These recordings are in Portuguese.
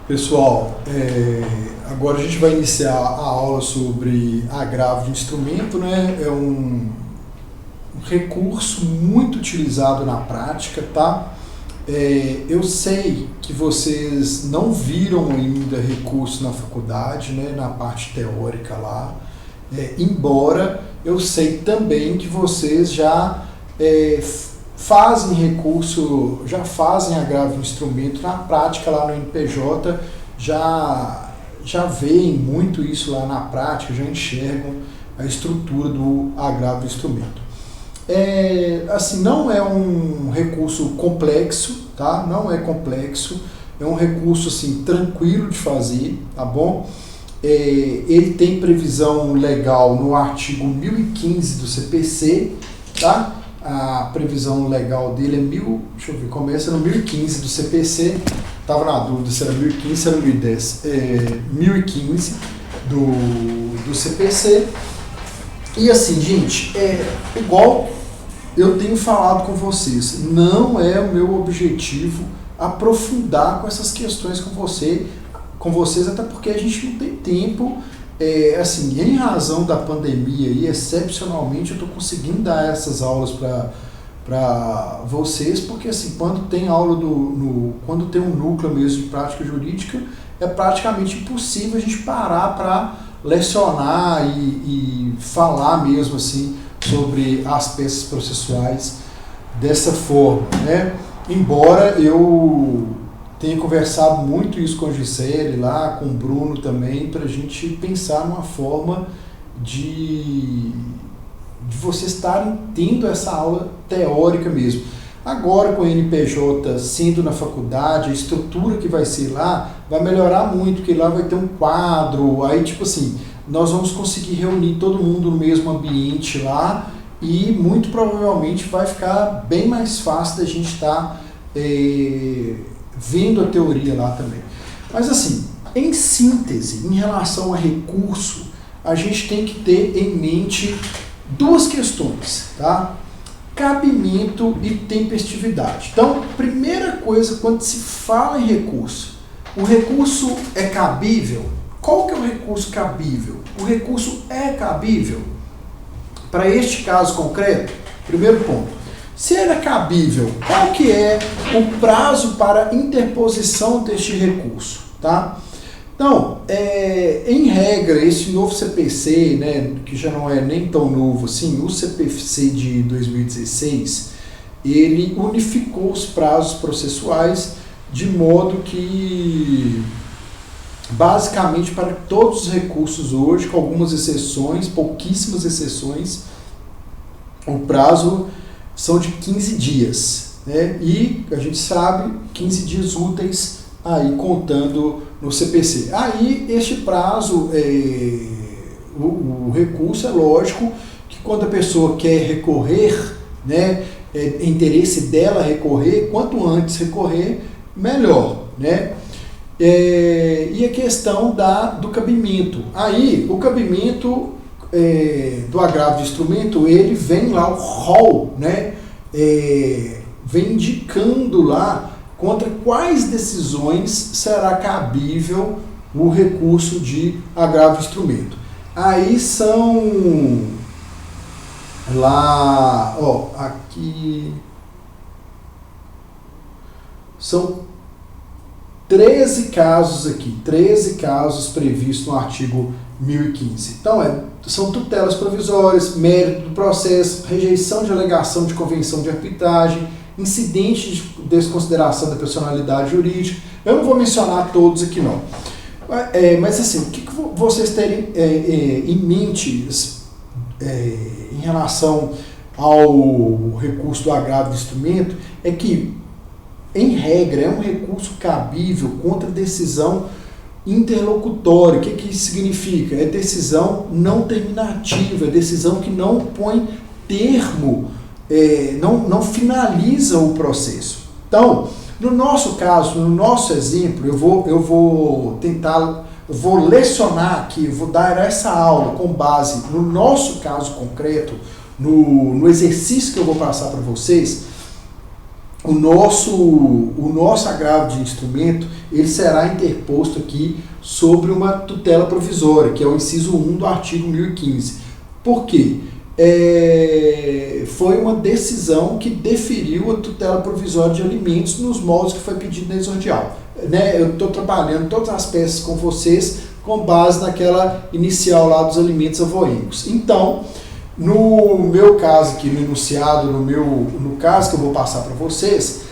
Pessoal, agora a gente vai iniciar a aula sobre agravo de instrumento, né? É um recurso muito utilizado na prática, tá? Eu sei que vocês não viram ainda recurso na faculdade, né? Na parte teórica lá, embora eu sei também que vocês já fazem recurso, já fazem agravo de instrumento na prática lá no NPJ, já veem muito isso lá na prática, já enxergam a estrutura do agravo de instrumento. Assim, não é um recurso complexo, tá? Não é complexo, é um recurso assim, tranquilo de fazer, tá bom? Ele tem previsão legal no artigo 1015 do CPC, tá? A previsão legal dele começa no 1015 do CPC, estava na dúvida se era 1015 ou se era 1010, 1015 do CPC. E assim, gente, igual eu tenho falado com vocês, não é o meu objetivo aprofundar com essas questões com vocês, até porque a gente não tem tempo. Assim, em razão da pandemia e excepcionalmente eu estou conseguindo dar essas aulas para vocês, porque assim, quando tem aula quando tem um núcleo mesmo de prática jurídica, é praticamente impossível a gente parar para lecionar e falar mesmo assim sobre as peças processuais dessa forma, né? Embora eu tenho conversado muito isso com a Gisele lá, com o Bruno também, para a gente pensar numa forma de vocês estarem tendo essa aula teórica mesmo. Agora com o NPJ sendo na faculdade, a estrutura que vai ser lá vai melhorar muito, porque lá vai ter um quadro, aí tipo assim, nós vamos conseguir reunir todo mundo no mesmo ambiente lá e muito provavelmente vai ficar bem mais fácil da gente estar vendo a teoria lá também. Mas assim, em síntese, em relação a recurso, a gente tem que ter em mente duas questões, tá? Cabimento e tempestividade. Então, primeira coisa, quando se fala em recurso, o recurso é cabível? Qual que é o recurso cabível? O recurso é cabível? Para este caso concreto, primeiro ponto. Se ele é cabível, qual que é o prazo para interposição deste recurso? Tá? Então, em regra, esse novo CPC, né, que já não é nem tão novo assim, o CPC de 2016, ele unificou os prazos processuais de modo que, basicamente, para todos os recursos hoje, com algumas exceções, pouquíssimas exceções, o prazo são de 15 dias, né? E a gente sabe, 15 dias úteis aí contando no CPC. Aí este prazo, o recurso é lógico que quando a pessoa quer recorrer, né, é interesse dela recorrer, quanto antes recorrer, melhor, né? E a questão do cabimento. Aí o cabimento do agravo de instrumento, ele vem lá, o rol, né? Vem indicando lá contra quais decisões será cabível o recurso de agravo de instrumento. Aí são lá, aqui são 13 casos aqui, 13 casos previstos no artigo 1015. Então, são tutelas provisórias, mérito do processo, rejeição de alegação de convenção de arbitragem, incidente de desconsideração da personalidade jurídica. Eu não vou mencionar todos aqui não. Mas assim, o que vocês terem em mente em relação ao recurso do agravo de instrumento é que, em regra, é um recurso cabível contra decisão interlocutória. O que isso significa? É decisão não terminativa, é decisão que não põe termo, não finaliza o processo. Então, no nosso caso, no nosso exemplo, eu vou lecionar aqui, vou dar essa aula com base no nosso caso concreto, no exercício que eu vou passar para vocês. o nosso agravo de instrumento, ele será interposto aqui sobre uma tutela provisória, que é o inciso 1 do artigo 1015. Por quê? Foi uma decisão que deferiu a tutela provisória de alimentos nos moldes que foi pedido na exordial. Né? Eu estou trabalhando todas as peças com vocês com base naquela inicial lá dos alimentos avoengos. Então, no meu caso aqui, no enunciado, no caso que eu vou passar para vocês,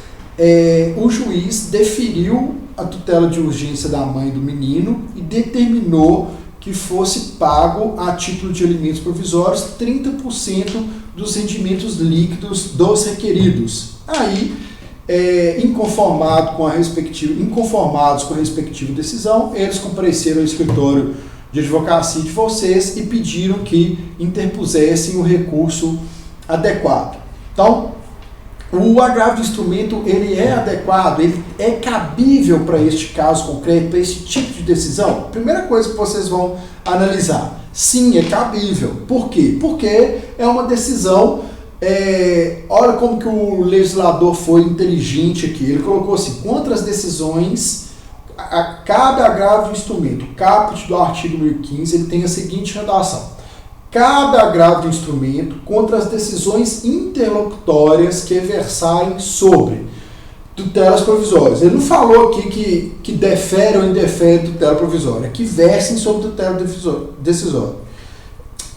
o juiz deferiu a tutela de urgência da mãe do menino e determinou que fosse pago, a título de alimentos provisórios, 30% dos rendimentos líquidos dos requeridos. Aí, inconformados com a respectiva decisão, eles compareceram ao escritório de advocacia de vocês e pediram que interpusessem o recurso adequado. Então, o agravo de instrumento, ele é adequado, ele é cabível para este caso concreto, para esse tipo de decisão? Primeira coisa que vocês vão analisar, sim, é cabível. Por quê? Porque é uma decisão, olha como que o legislador foi inteligente aqui, ele colocou assim, contra as decisões, cabe agravo de instrumento, o caput do artigo 1015, ele tem a seguinte redação. Cabe agravo de instrumento contra as decisões interlocutórias que versarem sobre tutelas provisórias. Ele não falou aqui que defere ou indefere tutela provisória, que versem sobre tutela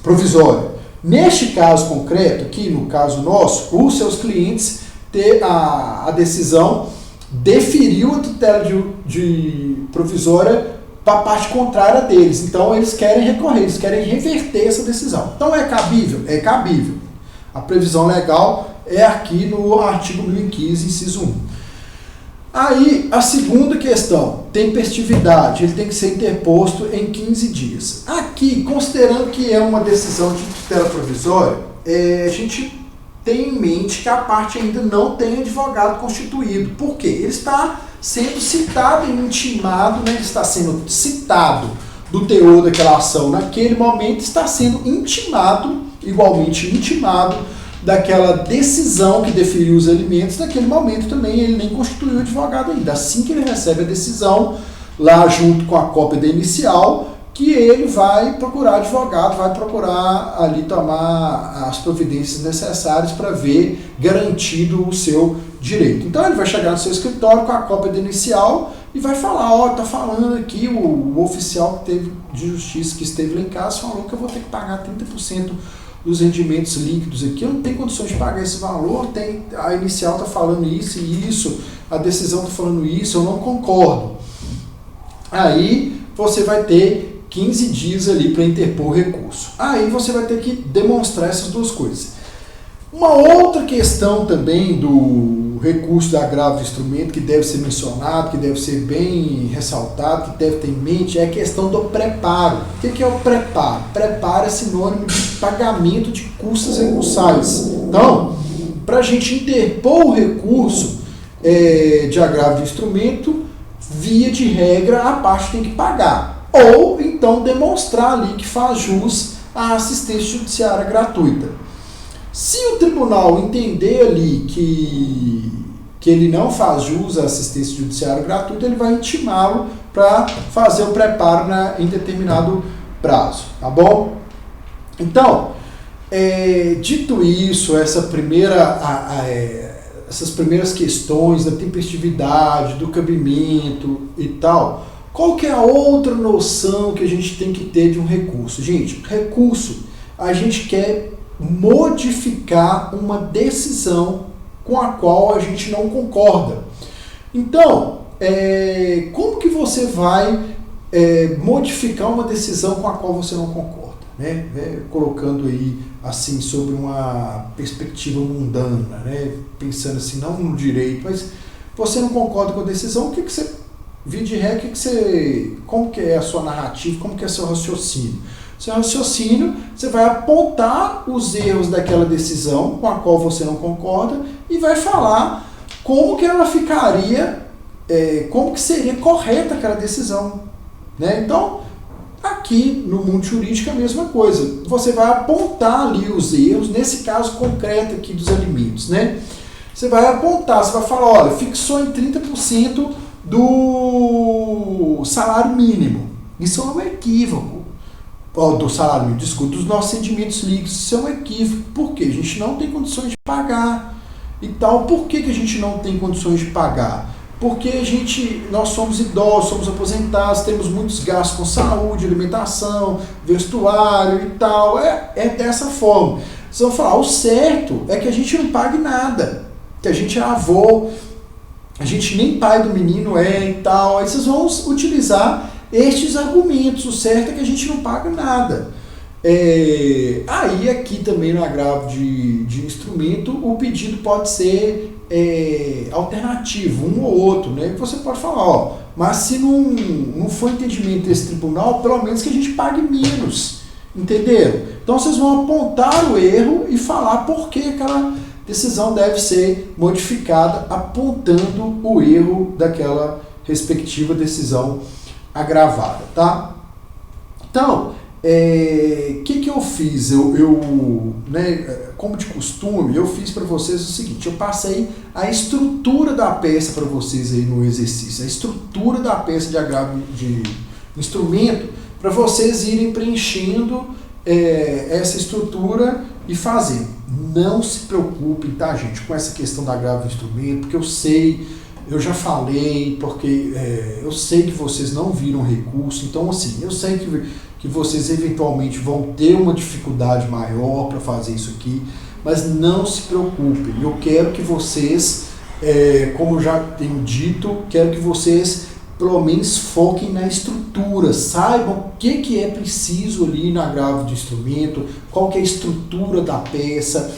provisória. Neste caso concreto, aqui no caso nosso, os seus clientes ter a decisão deferiu a tutela de provisória para a parte contrária deles. Então, eles querem recorrer, eles querem reverter essa decisão. Então, é cabível? É cabível. A previsão legal é aqui no artigo 1015, inciso 1. Aí, a segunda questão, tempestividade, ele tem que ser interposto em 15 dias. Aqui, considerando que é uma decisão de tutela provisória, a gente tem em mente que a parte ainda não tem advogado constituído. Por quê? Ele está sendo citado e intimado, né? Ele está sendo citado do teor daquela ação naquele momento, está sendo intimado, igualmente intimado, daquela decisão que deferiu os alimentos, naquele momento também ele nem constituiu advogado ainda. Assim que ele recebe a decisão, lá junto com a cópia da inicial, que ele vai procurar advogado, vai procurar ali tomar as providências necessárias para ver garantido o seu direito. Então ele vai chegar no seu escritório com a cópia da inicial e vai falar, tá falando aqui, o oficial de justiça que esteve lá em casa falou que eu vou ter que pagar 30% dos rendimentos líquidos aqui, eu não tenho condições de pagar esse valor, a inicial está falando isso e isso, a decisão está falando isso, eu não concordo. Aí você vai ter 15 dias ali para interpor o recurso. Aí você vai ter que demonstrar essas duas coisas. Uma outra questão também do recurso de agravo de instrumento que deve ser mencionado, que deve ser bem ressaltado, que deve ter em mente, é a questão do preparo. O que é o preparo? Preparo é sinônimo de pagamento de custas recursais. Então, para a gente interpor o recurso de agravo de instrumento, via de regra, a parte tem que pagar. Ou então demonstrar ali que faz jus à assistência judiciária gratuita. Se o tribunal entender ali que ele não faz jus à assistência judiciária gratuita, ele vai intimá-lo para fazer o preparo em determinado prazo, tá bom? Então, dito isso, essas primeiras questões da tempestividade, do cabimento e tal, qual que é a outra noção que a gente tem que ter de um recurso? Gente, recurso, a gente quer modificar uma decisão com a qual a gente não concorda. Então, como que você vai modificar uma decisão com a qual você não concorda? Né? Colocando aí, assim, sobre uma perspectiva mundana, né? Pensando assim, não no direito, mas você não concorda com a decisão, o que você... Via de regra, como que é a sua narrativa, como que é seu raciocínio? Seu raciocínio, você vai apontar os erros daquela decisão com a qual você não concorda e vai falar como que ela ficaria, como que seria correta aquela decisão. Né? Então, aqui no mundo jurídico é a mesma coisa. Você vai apontar ali os erros, nesse caso concreto aqui dos alimentos. Né? Você vai apontar, você vai falar, olha, fixou em 30% do salário mínimo. Isso é um equívoco. Do salário mínimo, desculpa, dos nossos rendimentos líquidos. Isso é um equívoco. Por quê? A gente não tem condições de pagar. E tal. Por que a gente não tem condições de pagar? Porque nós somos idosos, somos aposentados, temos muitos gastos com saúde, alimentação, vestuário e tal. É dessa forma. Vocês vão falar, o certo é que a gente não pague nada. Que a gente é avô, a gente nem pai do menino é e tal. Aí vocês vão utilizar estes argumentos. O certo é que a gente não paga nada. Aí aqui também no agravo de instrumento, o pedido pode ser alternativo, um ou outro, né? Você pode falar, mas se não for entendimento desse tribunal, pelo menos que a gente pague menos, entenderam? Então vocês vão apontar o erro e falar por que aquela decisão deve ser modificada, apontando o erro daquela respectiva decisão agravada, tá? Então, que eu fiz? Né, como de costume, eu fiz para vocês o seguinte, eu passei a estrutura da peça para vocês aí no exercício, a estrutura da peça de agravo de instrumento, para vocês irem preenchendo essa estrutura e fazendo. Não se preocupem, tá, gente, com essa questão da agravo de instrumento, porque eu já falei, porque eu sei que vocês não viram recurso, então assim, eu sei que vocês eventualmente vão ter uma dificuldade maior para fazer isso aqui, mas não se preocupem, eu quero que vocês, como eu já tenho dito, quero que vocês pelo menos foquem na estrutura, saibam o que é preciso ali no agravo de instrumento, qual que é a estrutura da peça,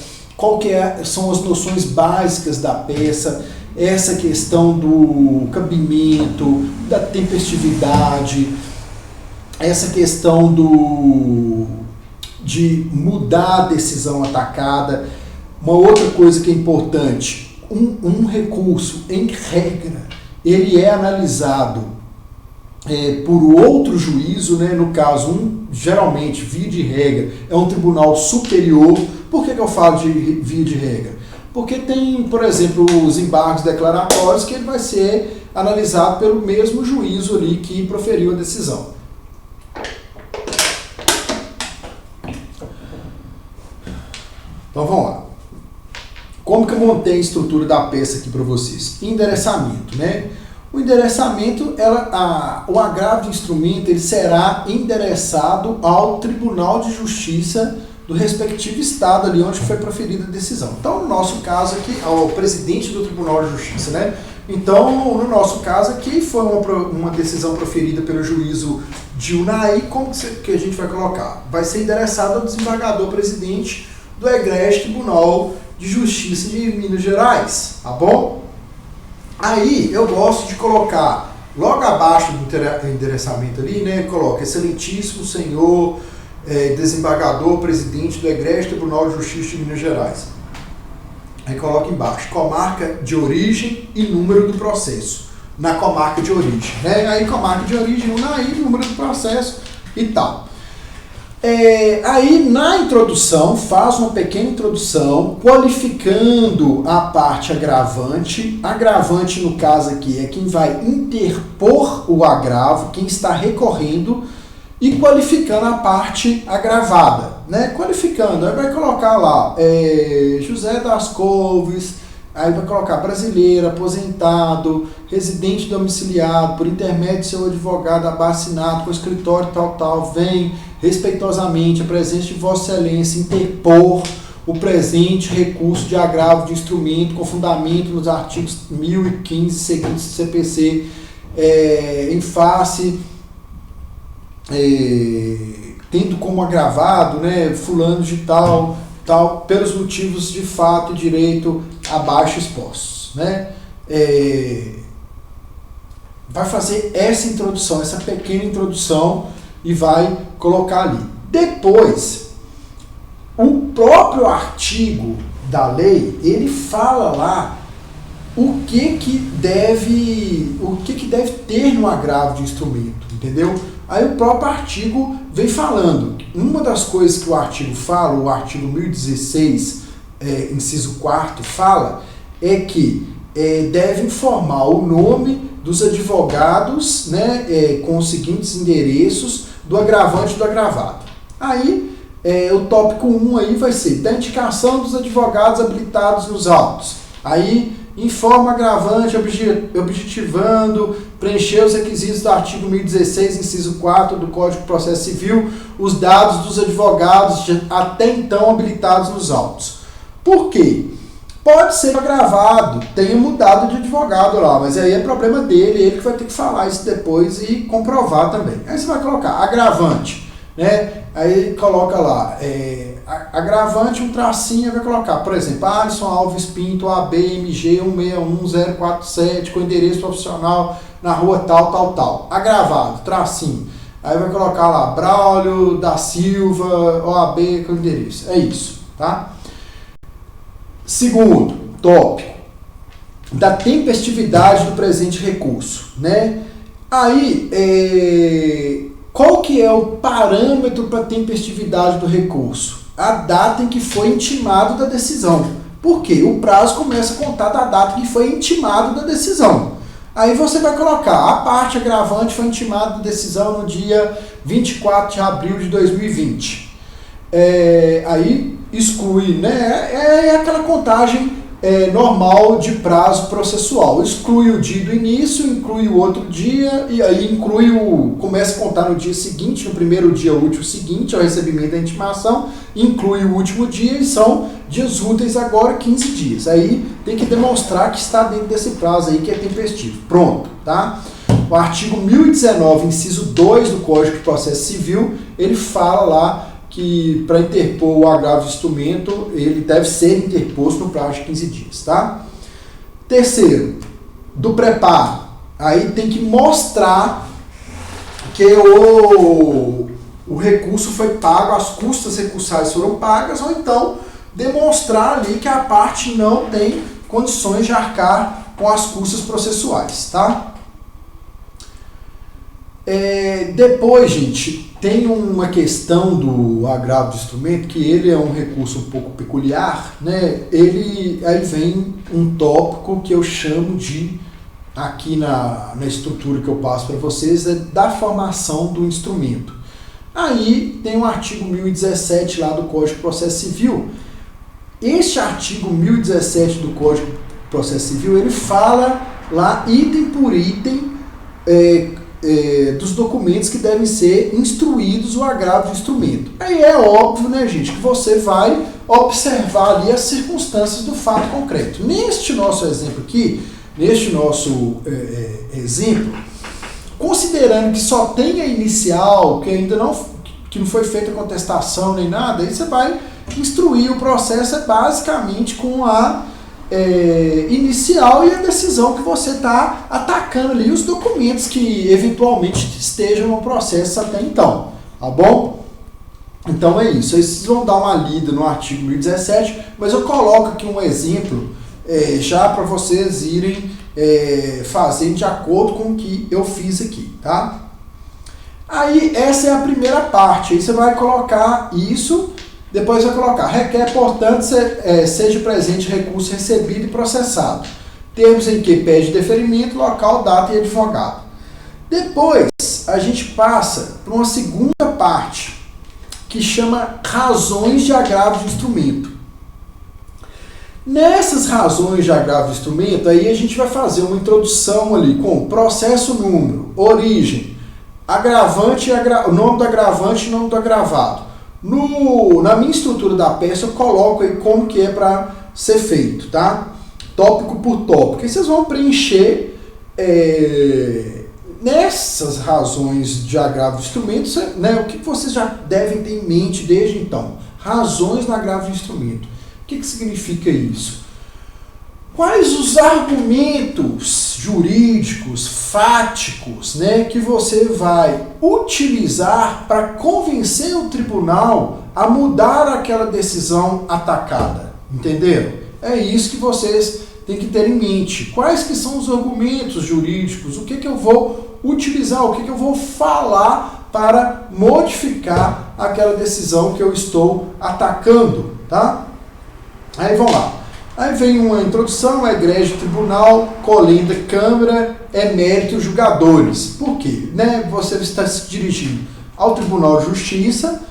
são as noções básicas da peça, essa questão do cabimento, da tempestividade, essa questão de mudar a decisão atacada. Uma outra coisa que é importante, um recurso, em regra, ele é analisado por outro juízo, né? No caso, geralmente, via de regra, é um tribunal superior. Por que eu falo de via de regra? Porque tem, por exemplo, os embargos declaratórios que ele vai ser analisado pelo mesmo juízo ali que proferiu a decisão. Então vamos lá. Como que eu montei a estrutura da peça aqui para vocês? Endereçamento, né? O endereçamento, o agravo de instrumento, ele será endereçado ao Tribunal de Justiça do respectivo estado ali onde foi proferida a decisão. Então, no nosso caso aqui, ao presidente do Tribunal de Justiça, né? Então, no nosso caso aqui, foi uma decisão proferida pelo juízo de Unai, como que a gente vai colocar? Vai ser endereçado ao desembargador presidente do Egrégio Tribunal de Justiça de Minas Gerais, tá bom? Aí, eu gosto de colocar, logo abaixo do endereçamento ali, né? Coloca, excelentíssimo senhor desembargador, presidente do Egrégio Tribunal de Justiça de Minas Gerais. Aí coloca embaixo, comarca de origem e número do processo. Na comarca de origem, né? Aí comarca de origem, aí número do processo e tal. Aí na introdução, faz uma pequena introdução, qualificando a parte agravante. Agravante, no caso aqui, é quem vai interpor o agravo, quem está recorrendo, e qualificando a parte agravada, né? Qualificando, aí vai colocar lá José das Couves, aí vai colocar brasileiro, aposentado, residente domiciliado, por intermédio de seu advogado abacinado com escritório tal, vem respeitosamente a presença de Vossa Excelência interpor o presente recurso de agravo de instrumento com fundamento nos artigos 1015 seguintes do CPC, em face, tendo como agravado, né, fulano de tal, pelos motivos de fato e direito abaixo expostos, né? Vai fazer essa introdução, essa pequena introdução e vai colocar ali. Depois, o próprio artigo da lei, ele fala lá o que deve ter no agravo de instrumento, entendeu? Aí o próprio artigo vem falando. Uma das coisas que o artigo fala, o artigo 1016, inciso 4º, fala é que deve informar o nome dos advogados, né, com os seguintes endereços do agravante e do agravado. Aí, o tópico 1 aí vai ser da indicação dos advogados habilitados nos autos. Aí, informa o agravante objetivando preencher os requisitos do artigo 1016, inciso 4 do Código de Processo Civil, os dados dos advogados até então habilitados nos autos. Por quê? Pode ser agravado, tenha mudado de advogado lá, mas aí é problema dele, ele que vai ter que falar isso depois e comprovar também. Aí você vai colocar agravante, né? Aí coloca lá, agravante, um tracinho, vai colocar, por exemplo, Alisson Alves Pinto, ABMG 161047, com endereço profissional na rua tal. Agravado, tracinho. Aí vai colocar lá, Braulio da Silva, OAB com endereço. É isso, tá? Segundo tópico, da tempestividade do presente recurso, né? Aí, qual que é o parâmetro para tempestividade do recurso? A data em que foi intimado da decisão. Por quê? O prazo começa a contar da data que foi intimado da decisão. Aí você vai colocar, a parte agravante foi intimada da decisão no dia 24 de abril de 2020. Aí exclui, né? É aquela contagem normal de prazo processual. Exclui o dia do início, inclui o outro dia, e aí começa a contar no dia seguinte, no primeiro dia útil seguinte ao recebimento da intimação, inclui o último dia e são dias úteis agora, 15 dias. Aí tem que demonstrar que está dentro desse prazo aí que é tempestivo. Pronto, tá? O artigo 1019, inciso 2 do Código de Processo Civil, ele fala lá que para interpor o agravo de instrumento, ele deve ser interposto no prazo de 15 dias, tá? Terceiro, do preparo. Aí tem que mostrar que o recurso foi pago, as custas recursais foram pagas, ou então demonstrar ali que a parte não tem condições de arcar com as custas processuais, tá? Depois, gente, tem uma questão do agravo de instrumento, que ele é um recurso um pouco peculiar, né? Aí vem um tópico que eu chamo de, aqui na estrutura que eu passo para vocês, da formação do instrumento. Aí tem o artigo 1017 lá do Código de Processo Civil. Este artigo 1017 do Código de Processo Civil, ele fala lá item por item dos documentos que devem ser instruídos o agravo de instrumento. Aí é óbvio, né, gente, que você vai observar ali as circunstâncias do fato concreto. Neste nosso exemplo aqui, considerando que só tem a inicial, que ainda não foi feita contestação nem nada, aí você vai instruir o processo basicamente com a inicial e a decisão que você está atacando ali, os documentos que eventualmente estejam no processo até então, tá bom? Então é isso, aí vocês vão dar uma lida no artigo 1017, mas eu coloco aqui um exemplo já para vocês irem fazendo de acordo com o que eu fiz aqui, tá? Aí essa é a primeira parte, aí você vai colocar isso. Depois vai colocar, requer, portanto, seja presente recurso recebido e processado. Termos em que pede deferimento, local, data e advogado. Depois, a gente passa para uma segunda parte, que chama razões de agravo de instrumento. Nessas razões de agravo de instrumento, aí a gente vai fazer uma introdução ali com processo número, origem, agravante, o nome do agravante e o nome do agravado. Na minha estrutura da peça eu coloco aí como que é para ser feito, tá? Tópico por tópico. E vocês vão preencher nessas razões de agravo de instrumento, né, o que vocês já devem ter em mente desde então. Razões no agravo de instrumento. O que significa isso? Quais os argumentos jurídicos, fáticos, né, que você vai utilizar para convencer o tribunal a mudar aquela decisão atacada? Entenderam? É isso que vocês têm que ter em mente. Quais que são os argumentos jurídicos? O que eu vou utilizar? O que eu vou falar para modificar aquela decisão que eu estou atacando? Tá? Aí vamos lá. Aí vem uma introdução, egrégio tribunal, colenda, câmara, emérito, julgadores. Por quê? Né? Você está se dirigindo ao Tribunal de Justiça,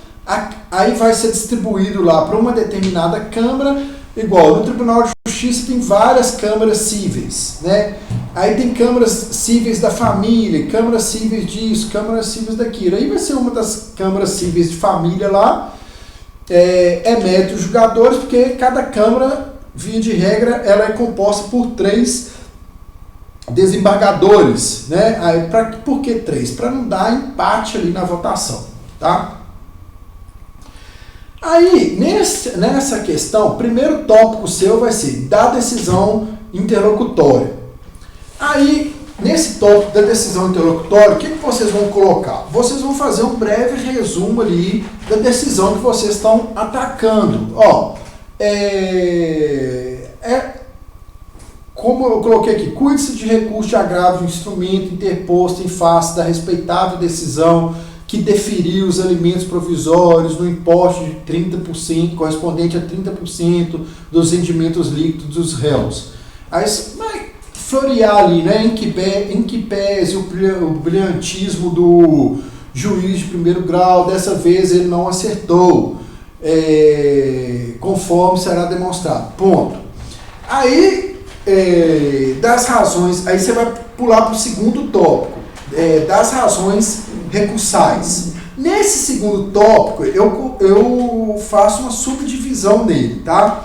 aí vai ser distribuído lá para uma determinada câmara, igual no Tribunal de Justiça tem várias câmaras cíveis, né? Aí tem câmaras cíveis da família, câmaras cíveis disso, câmaras cíveis daquilo. Aí vai ser uma das câmaras cíveis de família lá, emérito, julgadores, porque cada câmara, via de regra, ela é composta por 3 desembargadores, né? Aí, por que 3? Para não dar empate ali na votação, tá? Aí, nessa questão, primeiro tópico seu vai ser da decisão interlocutória. Aí, nesse tópico da decisão interlocutória, o que vocês vão colocar? Vocês vão fazer um breve resumo ali da decisão que vocês estão atacando. Ó, como eu coloquei aqui, cuide-se de recurso de agravo de instrumento interposto em face da respeitável decisão que deferiu os alimentos provisórios no importe de 30%, correspondente a 30% dos rendimentos líquidos dos réus. Aí vai florear ali, né, em que pese o brilhantismo do juiz de primeiro grau, dessa vez ele não acertou, conforme será demonstrado. Ponto. Aí, das razões, aí você vai pular para o segundo tópico, das razões recursais. Nesse segundo tópico, eu faço uma subdivisão nele, tá?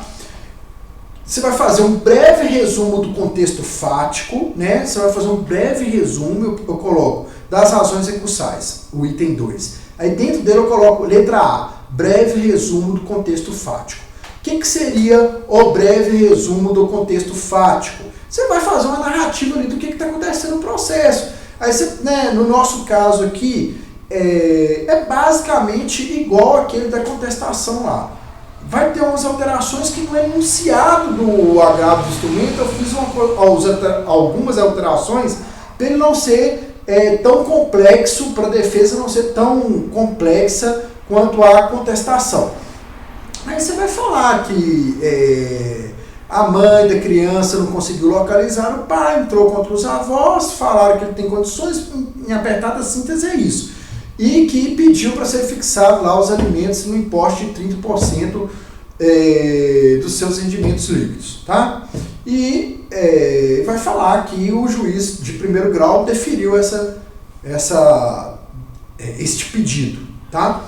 Você vai fazer um breve resumo do contexto fático, né? Você vai fazer um breve resumo, eu coloco das razões recursais, o item 2. Aí dentro dele eu coloco letra A, breve resumo do contexto fático. O que seria o breve resumo do contexto fático? Você vai fazer uma narrativa ali do que está acontecendo no processo. Aí você, né, no nosso caso aqui, é basicamente igual aquele da contestação lá. Vai ter umas alterações que no enunciado do agravo do instrumento eu fiz algumas alterações para ele não ser tão complexo, para a defesa não ser tão complexa quanto a contestação. Aí você vai falar que a mãe da criança não conseguiu localizar o pai, entrou contra os avós, falaram que ele tem condições, em apertada síntese é isso. E que pediu para ser fixado lá os alimentos no importe de 30% dos seus rendimentos líquidos, tá? E vai falar que o juiz de primeiro grau deferiu este pedido, tá?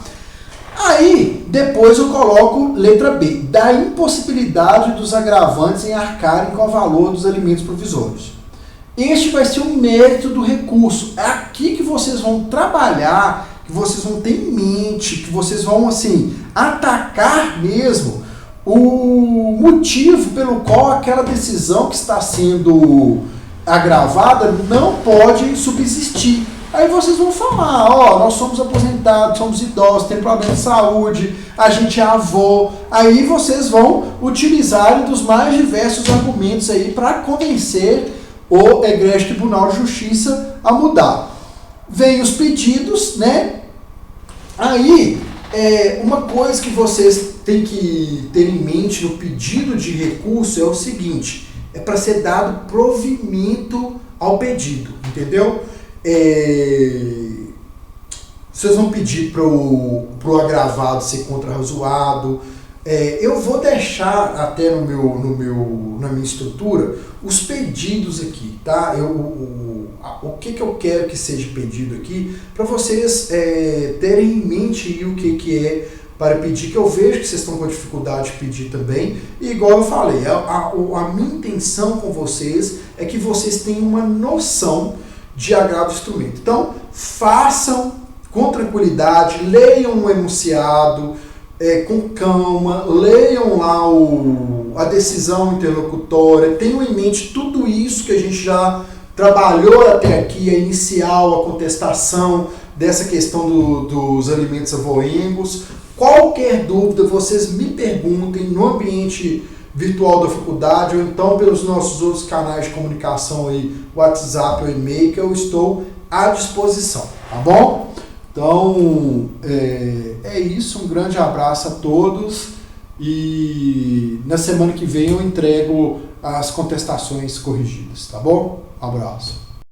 Aí, depois eu coloco letra B, da impossibilidade dos agravantes em arcarem com o valor dos alimentos provisórios. Este vai ser o mérito do recurso. É aqui que vocês vão trabalhar, que vocês vão ter em mente, que vocês vão, assim, atacar mesmo o motivo pelo qual aquela decisão que está sendo agravada não pode subsistir. Aí vocês vão falar, nós somos aposentados, somos idosos, tem problema de saúde, a gente é avô. Aí vocês vão utilizar dos mais diversos argumentos aí para convencer o egrégio Tribunal de Justiça a mudar. Vem os pedidos, né? Aí, uma coisa que vocês têm que ter em mente no pedido de recurso é o seguinte, é para ser dado provimento ao pedido, entendeu? Vocês vão pedir para o agravado ser contrarrazoado. Eu vou deixar até na minha estrutura os pedidos aqui, tá? O que eu quero que seja pedido aqui, para vocês terem em mente aí o que é para pedir, que eu vejo que vocês estão com dificuldade de pedir também. E igual eu falei, a minha intenção com vocês é que vocês tenham uma noção de agravo do instrumento. Então, façam com tranquilidade, leiam o enunciado, com calma, leiam lá a decisão interlocutória, tenham em mente tudo isso que a gente já trabalhou até aqui, a inicial, a contestação dessa questão dos alimentos avoengos. Qualquer dúvida, vocês me perguntem no ambiente virtual da faculdade ou então pelos nossos outros canais de comunicação aí, WhatsApp ou e-mail, que eu estou à disposição, tá bom? Então, é isso, um grande abraço a todos e na semana que vem eu entrego as contestações corrigidas, tá bom? Abraço.